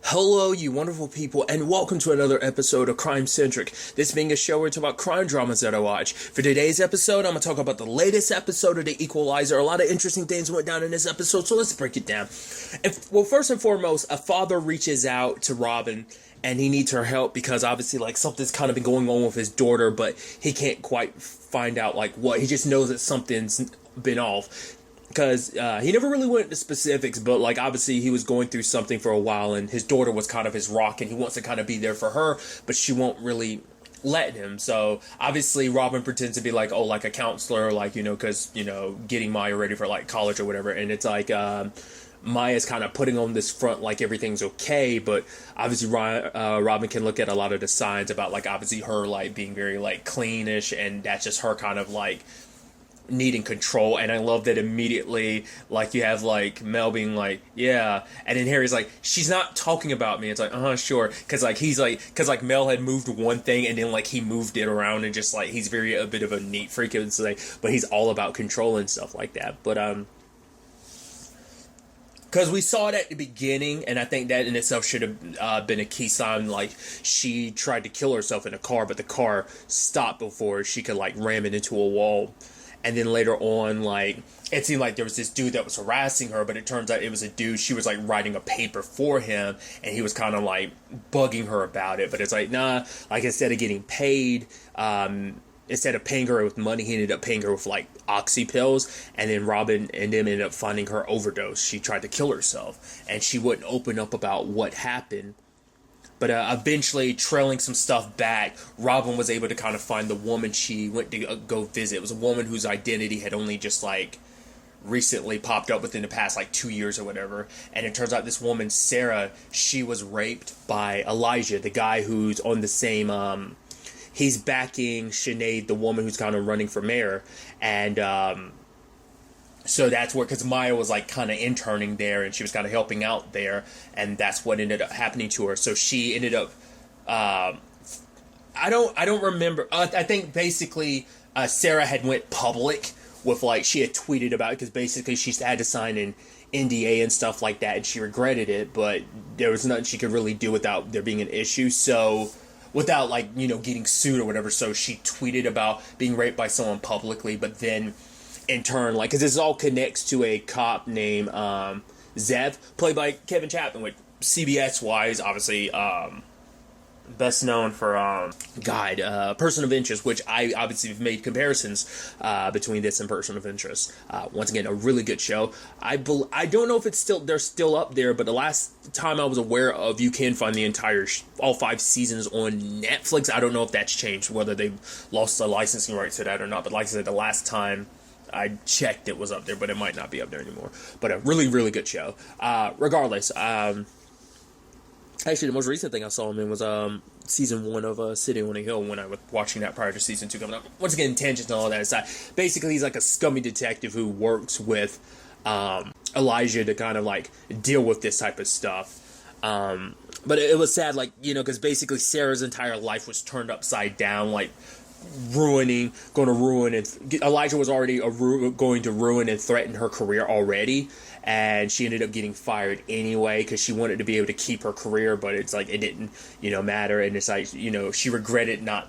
Hello, you wonderful people, and welcome to another episode of Crime Centric. This being a show where we talk about crime dramas that I watch. For today's episode, I'm going to talk about the latest episode of The Equalizer. A lot of interesting things went down in this episode, so let's break it down. Well, first and foremost, a father reaches out to Robin, and he needs her help because obviously, something's kind of been going on with his daughter, but he can't quite find out, what. He just knows that something's been off. Because he never really went into specifics, but obviously he was going through something for a while, and his daughter was kind of his rock, and he wants to kind of be there for her, but she won't really let him. So obviously Robin pretends to be a counselor, because getting Maya ready for college or whatever, and it's Maya's kind of putting on this front like everything's okay, but obviously Robin can look at a lot of the signs about obviously her being very cleanish, and that's just her kind of needing control. And I love that immediately you have Mel being yeah, and then Harry's she's not talking about me. It's sure, because Mel had moved one thing and then he moved it around, and just he's a bit of a neat freak, and but he's all about control and stuff like that. But because we saw it at the beginning, and I think that in itself should have been a key sign. She tried to kill herself in a car, but the car stopped before she could ram it into a wall. And then later on, it seemed like there was this dude that was harassing her, but it turns out it was a dude. She was writing a paper for him, and he was kind of bugging her about it. But it's nah, instead of getting paid, instead of paying her with money, he ended up paying her with oxy pills. And then Robin and them ended up finding her overdose. She tried to kill herself, and she wouldn't open up about what happened. But eventually, trailing some stuff back, Robin was able to kind of find the woman she went to go visit. It was a woman whose identity had only just recently popped up within the past 2 years or whatever. And it turns out this woman, Sarah, she was raped by Elijah, the guy who's on the same, he's backing Sinead, the woman who's kind of running for mayor. And so that's where, because Maya was kind of interning there, and she was kind of helping out there, and that's what ended up happening to her. So she ended up, I don't remember. I think basically Sarah had went public with she had tweeted about it, because basically she had to sign an NDA and stuff like that, and she regretted it, but there was nothing she could really do without there being an issue. So without getting sued or whatever. So she tweeted about being raped by someone publicly, but then in turn, because this all connects to a cop named Zev, played by Kevin Chapman, which CBS-wise, obviously, best known for Person of Interest, which I obviously have made comparisons between this and Person of Interest. Once again, a really good show. I don't know if they're still up there, but the last time I was aware of, you can find the entire all 5 seasons on Netflix. I don't know if that's changed, whether they've lost the licensing rights to that or not. But like I said, the last time I checked, it was up there, but it might not be up there anymore. But a really, really good show. Regardless, actually, the most recent thing I saw him in was season 1 of City on a Hill, when I was watching that prior to season 2 coming up. Once again, tangents and all that aside, basically he's a scummy detective who works with Elijah to kind of deal with this type of stuff. But it was sad, because basically Sarah's entire life was turned upside down, going to ruin, and Elijah was already going to ruin and threaten her career already, and she ended up getting fired anyway because she wanted to be able to keep her career, but it's it didn't matter, and it's she regretted not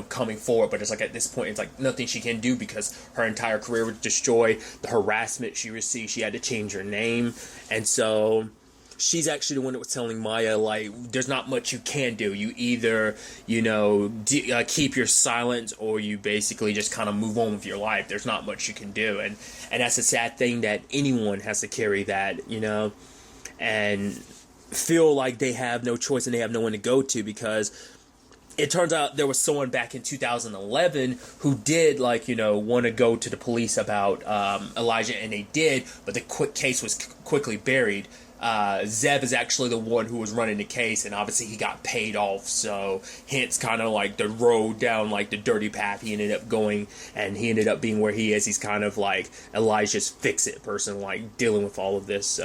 coming forward, but it's at this point it's nothing she can do because her entire career was destroyed. The harassment she received, she had to change her name, and so she's actually the one that was telling Maya, there's not much you can do. You either, keep your silence, or you basically just kind of move on with your life. There's not much you can do. And that's a sad thing, that anyone has to carry that, and feel like they have no choice and they have no one to go to, because it turns out there was someone back in 2011 who did, want to go to the police about Elijah, and they did, but the case was quickly buried. Zev is actually the one who was running the case, and obviously he got paid off, so hence kind of the road down the dirty path he ended up going, and he ended up being where he is. He's kind of Elijah's fix-it person, dealing with all of this.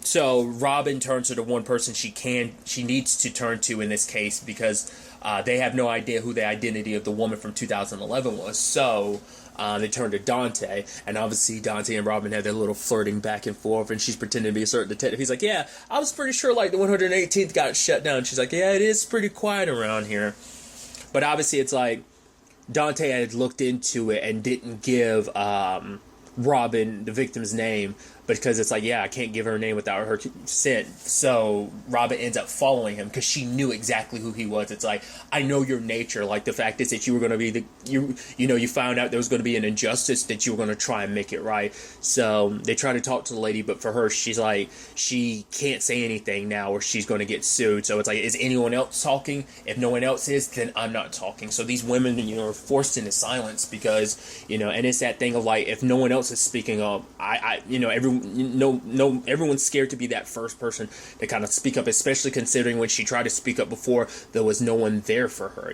So Robin turns to the one person she needs to turn to in this case, because they have no idea who the identity of the woman from 2011 was. So They turn to Dante, and obviously Dante and Robin have their little flirting back and forth, and she's pretending to be a certain detective. He's like, yeah, I was pretty sure like the 118th got shut down. She's like, yeah, it is pretty quiet around here. But obviously it's like Dante had looked into it and didn't give Robin, the victim's name, because it's like, yeah, I can't give her name without her consent. So Robin ends up following him because she knew exactly who he was. It's like, I know your nature. Like, the fact is that you were going to be you found out there was going to be an injustice, that you were going to try and make it right. So they try to talk to the lady, but for her, she's like, she can't say anything now or she's going to get sued. So it's like, is anyone else talking? If no one else is, then I'm not talking. So these women, are forced into silence because, and it's that thing of like, if no one else is speaking up, everyone's scared to be that first person to kind of speak up, especially considering when she tried to speak up before, there was no one there for her,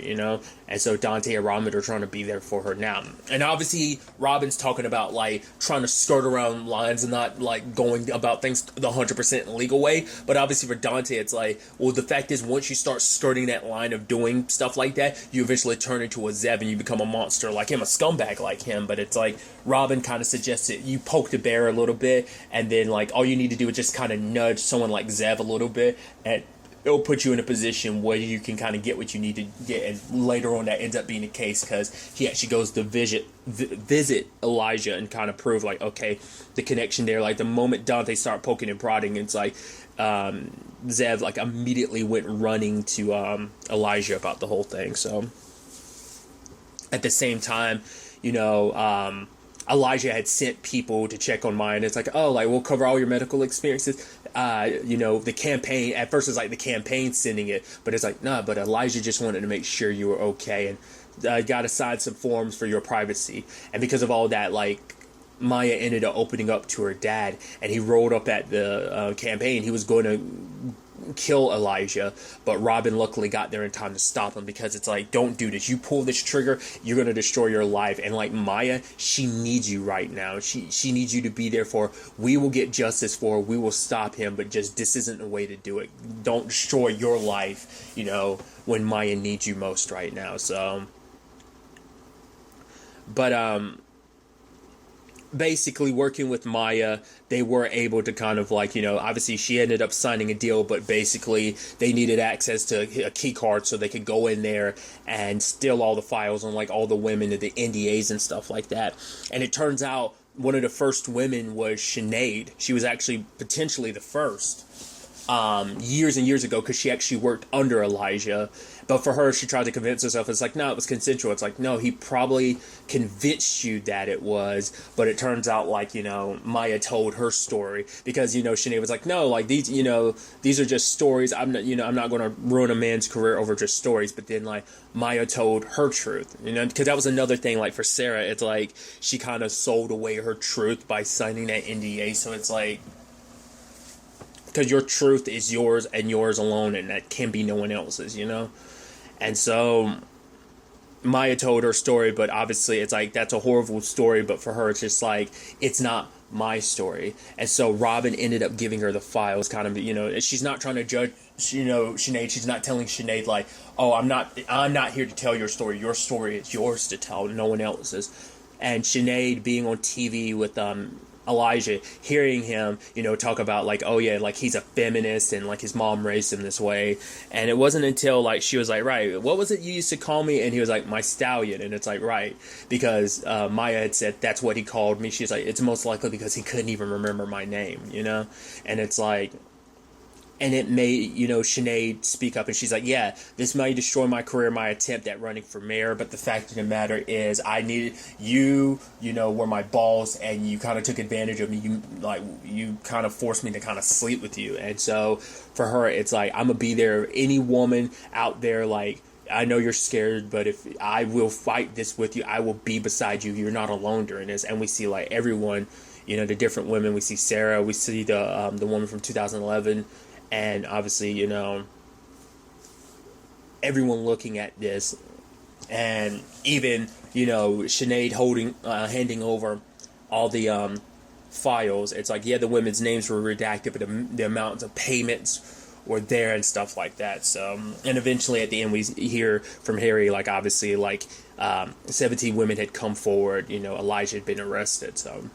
and so Dante and Robin are trying to be there for her now. And obviously Robin's talking about like trying to skirt around lines and not like going about things the 100% legal way, but obviously for Dante it's like, well, the fact is, once you start skirting that line of doing stuff like that, you eventually turn into a Zev and you become a monster like him, a scumbag like him. But it's like, Robin kind of suggests that you poke the bear a little bit, and then like all you need to do is just kind of nudge someone like Zev a little bit, and it'll put you in a position where you can kind of get what you need to get. And later on that ends up being the case, because he actually goes to visit Elijah and kind of prove like, okay, the connection there. Like the moment Dante started poking and prodding, it's like Zev like immediately went running to Elijah about the whole thing. So at the same time, Elijah had sent people to check on Maya, and it's like, oh, like, we'll cover all your medical experiences. The campaign, at first it's like the campaign sending it, but it's like, nah, but Elijah just wanted to make sure you were okay, and got assigned some forms for your privacy. And because of all that, like, Maya ended up opening up to her dad, and he rolled up at the campaign. He was going to kill Elijah, but Robin luckily got there in time to stop him, because it's like, don't do this. You pull this trigger, you're going to destroy your life. And like Maya, she needs you right now. She needs you to be there for her. We will get justice for her. We will stop him, but just this isn't the way to do it. Don't destroy your life, when Maya needs you most right now. So, but basically working with Maya, they were able to kind of like, obviously she ended up signing a deal, but basically they needed access to a key card so they could go in there and steal all the files on like all the women and the NDAs and stuff like that. And it turns out one of the first women was Sinead. She was actually potentially the first years and years ago, because she actually worked under Elijah. But for her, she tried to convince herself, it's like, no, it was consensual. It's like, no, he probably convinced you that it was. But it turns out, like, Maya told her story, because, Sinead was like, no, like, these are just stories. I'm not going to ruin a man's career over just stories. But then, like, Maya told her truth, because that was another thing, like, for Sarah, it's like, she kind of sold away her truth by signing that NDA. So it's like, because your truth is yours and yours alone, and that can be no one else's, And so Maya told her story, but obviously it's like, that's a horrible story, but for her it's just like, it's not my story. And so Robin ended up giving her the files, kind of, she's not trying to judge, Sinead. She's not telling Sinead like, oh, I'm not here to tell your story. Your story is yours to tell, no one else's. And Sinead being on TV with Elijah, hearing him, talk about like, oh yeah, like he's a feminist and like his mom raised him this way. And it wasn't until like she was like, right, what was it you used to call me? And he was like, my stallion. And it's like, right, because Maya had said that's what he called me. She's like, it's most likely because he couldn't even remember my name, And it's like, and it made, Sinead speak up, and she's like, yeah, this might destroy my career, my attempt at running for mayor, but the fact of the matter is I needed you, were my boss, and you kind of took advantage of me. You kind of forced me to kind of sleep with you. And so for her, it's like, I'm going to be there. Any woman out there, like, I know you're scared, but if I will fight this with you, I will be beside you. You're not alone during this. And we see like everyone, the different women. We see Sarah, we see the woman from 2011. And obviously, everyone looking at this, and even, Sinead handing over all the files. It's like, yeah, the women's names were redacted, but the amounts of payments were there and stuff like that. So, and eventually at the end we hear from Harry, like, obviously, like, 17 women had come forward. Elijah had been arrested. So,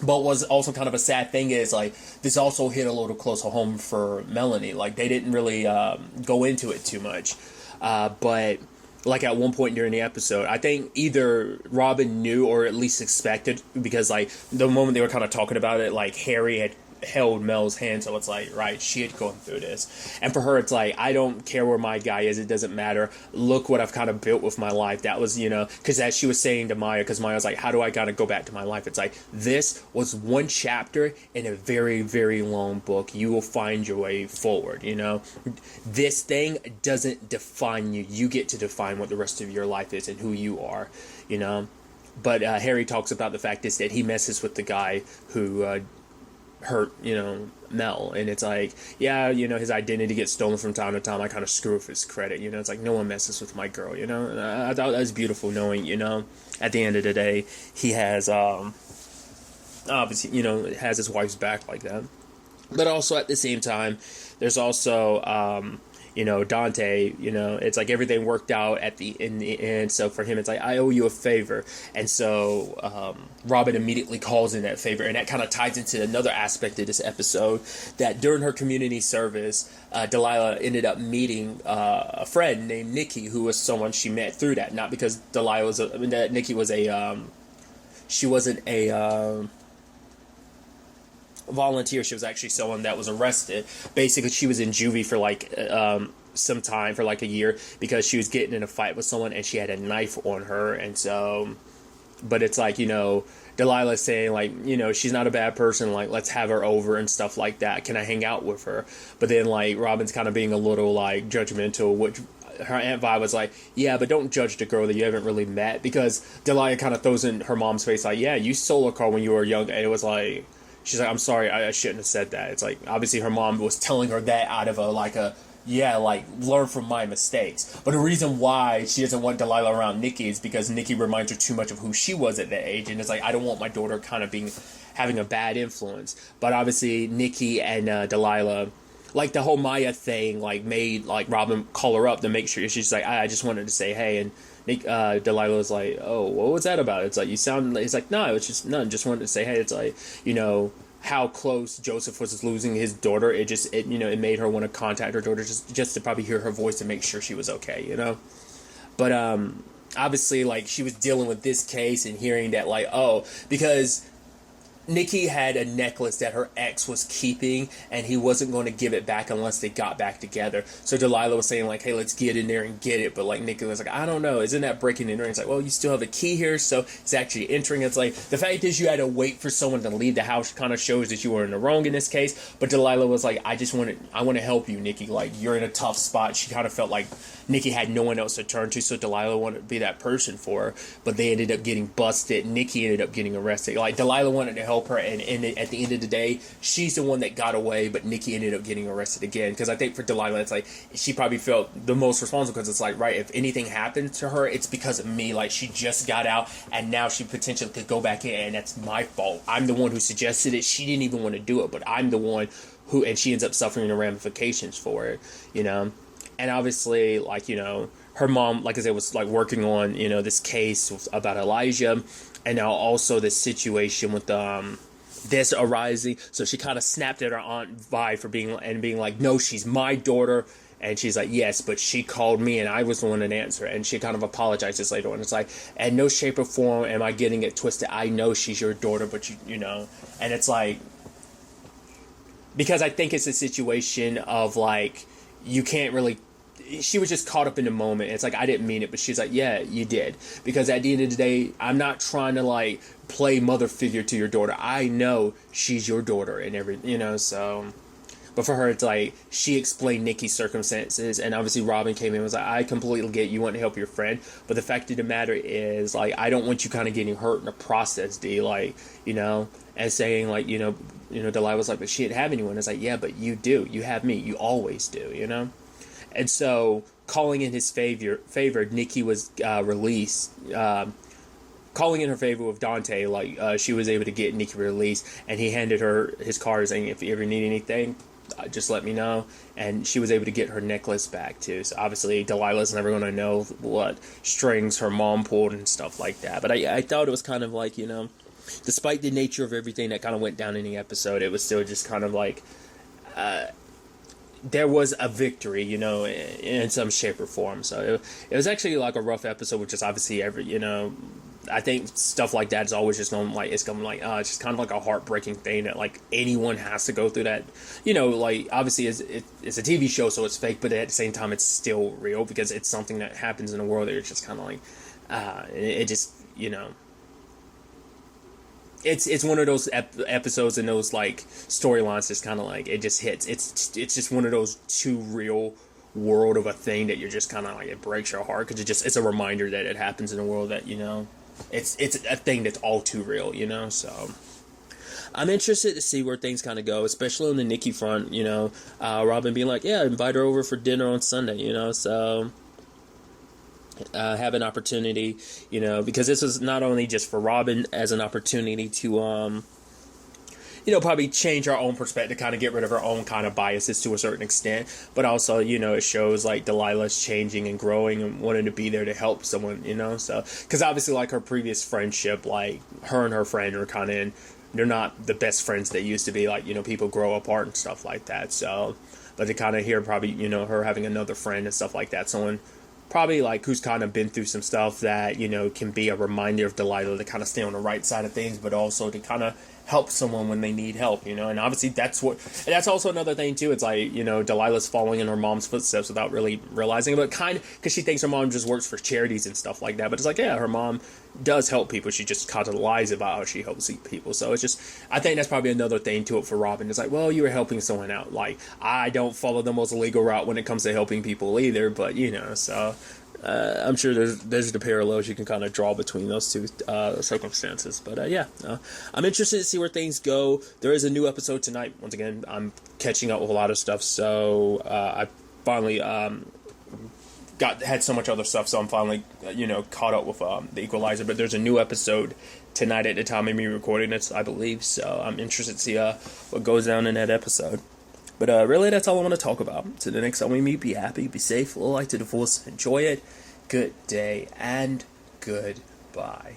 but was also kind of a sad thing is like this also hit a little closer home for Melanie. Like they didn't really go into it too much, but like at one point during the episode, I think either Robin knew or at least expected, because like the moment they were kind of talking about it, like Harry had held Mel's hand, so it's like, right, she had gone through this. And for her, it's like, I don't care where my guy is, it doesn't matter. Look what I've kind of built with my life. That was, because as she was saying to Maya, because Maya was like, how do I kind of go back to my life? It's like, this was one chapter in a very, very long book. You will find your way forward, This thing doesn't define you. You get to define what the rest of your life is and who you are, But Harry talks about the fact is that he messes with the guy who hurt, Mel, and it's like, yeah, his identity gets stolen from time to time. I kind of screw with his credit, it's like no one messes with my girl, and I thought that was beautiful knowing, at the end of the day, he has obviously, has his wife's back like that. But also at the same time, there's also Dante, it's like everything worked out in the end. So for him, it's like, I owe you a favor. And so Robin immediately calls in that favor. And that kind of ties into another aspect of this episode, that during her community service, Delilah ended up meeting a friend named Nikki, who was someone she met through that. Not because Delilah was Nikki was she wasn't a volunteer. She was actually someone that was arrested. Basically, she was in juvie for like some time, for like a year, because she was getting in a fight with someone and she had a knife on her. And so, but it's like, Delilah saying like, she's not a bad person, like let's have her over and stuff like that. Can I hang out with her? But then like Robin's kind of being a little like judgmental, which her Aunt Vi was like, yeah, but don't judge the girl that you haven't really met, because Delilah kind of throws in her mom's face like, yeah, you stole a car when you were young. And it was like, she's like, I'm sorry, I shouldn't have said that. It's like, obviously her mom was telling her that out of learn from my mistakes. But the reason why she doesn't want Delilah around Nikki is because Nikki reminds her too much of who she was at that age. And it's like, I don't want my daughter kind of having a bad influence. But obviously Nikki and Delilah, like the whole Maya thing, like made like Robin call her up to make sure. She's like, I just wanted to say hey. And Delilah was like, oh, what was that about? It's like, you sound, it's like, no, it's just none, just wanted to say hey. It's like, how close Joseph was losing his daughter, it made her want to contact her daughter just to probably hear her voice and make sure she was okay, But obviously, like, she was dealing with this case and hearing that, like, because Nikki had a necklace that her ex was keeping, and he wasn't going to give it back unless they got back together. So Delilah was saying, like, hey, let's get in there and get it. But, like, Nikki was like, I don't know. Isn't that breaking in there? And it's like, well, you still have a key here, so it's actually entering. It's like, the fact is you had to wait for someone to leave the house kind of shows that you were in the wrong in this case. But Delilah was like, I want to help you, Nikki. Like, you're in a tough spot. She kind of felt like Nikki had no one else to turn to, so Delilah wanted to be that person for her. But they ended up getting busted. Nikki ended up getting arrested. Like, Delilah wanted to help her, and at the end of the day, she's the one that got away, but Nikki ended up getting arrested again. Because I think for Delilah, it's like, she probably felt the most responsible, because it's like, right, if anything happened to her, it's because of me. Like, she just got out, and now she potentially could go back in, and that's my fault. I'm the one who suggested it. She didn't even want to do it, but I'm the one who, and she ends up suffering the ramifications for it, And obviously, like, her mom, like I said, was like working on, this case about Elijah, and now also this situation with this arising. So she kind of snapped at her Aunt Vi for being like, no, she's my daughter. And she's like, yes, but she called me and I was the one that answered. And she kind of apologizes later on. It's like, in no shape or form am I getting it twisted. I know she's your daughter, but you know. And it's like, because I think it's a situation of like, you can't really, she was just caught up in the moment. It's like, I didn't mean it, but she's like, yeah, you did. Because at the end of the day, I'm not trying to like play mother figure to your daughter. I know she's your daughter and everything, so. But for her, it's like, she explained Nikki's circumstances, and obviously Robin came in and was like, I completely get you want to help your friend, but the fact of the matter is, like, I don't want you kind of getting hurt in the process, D, like, and saying, like, Delilah was like, but she didn't have anyone. It's like, yeah, but you do. You have me. You always do, And so, calling in his favor, Nikki was released, calling in her favor with Dante, like, she was able to get Nikki released, and he handed her his card saying, if you ever need anything, just let me know. And she was able to get her necklace back too. So obviously Delilah's never going to know what strings her mom pulled and stuff like that. But I thought it was kind of like, despite the nature of everything that kind of went down in the episode, it was still just kind of like there was a victory, in some shape or form. So it was actually like a rough episode, which is obviously I think stuff like that is always just going it's just kind of like a heartbreaking thing that like anyone has to go through that, like obviously it's a TV show, so it's fake, but at the same time it's still real because it's something that happens in the world that you're just kind of like, it just, It's one of those episodes and those like storylines just kind of like it just hits. It's just one of those too real world of a thing that you're just kind of like it breaks your heart because it's a reminder that it happens in a world that it's a thing that's all too real. So I'm interested to see where things kind of go, especially on the Nikki front. Robin being like, yeah, invite her over for dinner on Sunday. So. Have an opportunity, because this was not only just for Robin as an opportunity to, probably change our own perspective, kind of get rid of our own kind of biases to a certain extent, but also, it shows like Delilah's changing and growing and wanting to be there to help someone, so, because obviously like her previous friendship, like her and her friend are kind of they're not the best friends they used to be, like, people grow apart and stuff like that, so, but to kind of hear probably, her having another friend and stuff like that, someone probably like who's kind of been through some stuff that can be a reminder of Delilah to kind of stay on the right side of things, but also to kind of help someone when they need help, and obviously that's also another thing too. It's like Delilah's following in her mom's footsteps without really realizing it, but kind of because she thinks her mom just works for charities and stuff like that, but it's like, yeah, her mom does help people, she just kind of lies about how she helps people. So it's just, I think that's probably another thing to it for Robin. It's like, well, you were helping someone out. Like, I don't follow the most legal route when it comes to helping people either, but so I'm sure there's the parallels you can kind of draw between those two circumstances. But I'm interested to see where things go. There is a new episode tonight. Once again, I'm catching up with a lot of stuff, so I finally had so much other stuff, so I'm finally caught up with the Equalizer. But there's a new episode tonight at the time of me recording this, I believe. So I'm interested to see what goes down in that episode. But really, that's all I want to talk about. So the next time we meet, be happy, be safe, live life to the fullest, enjoy it. Good day and goodbye.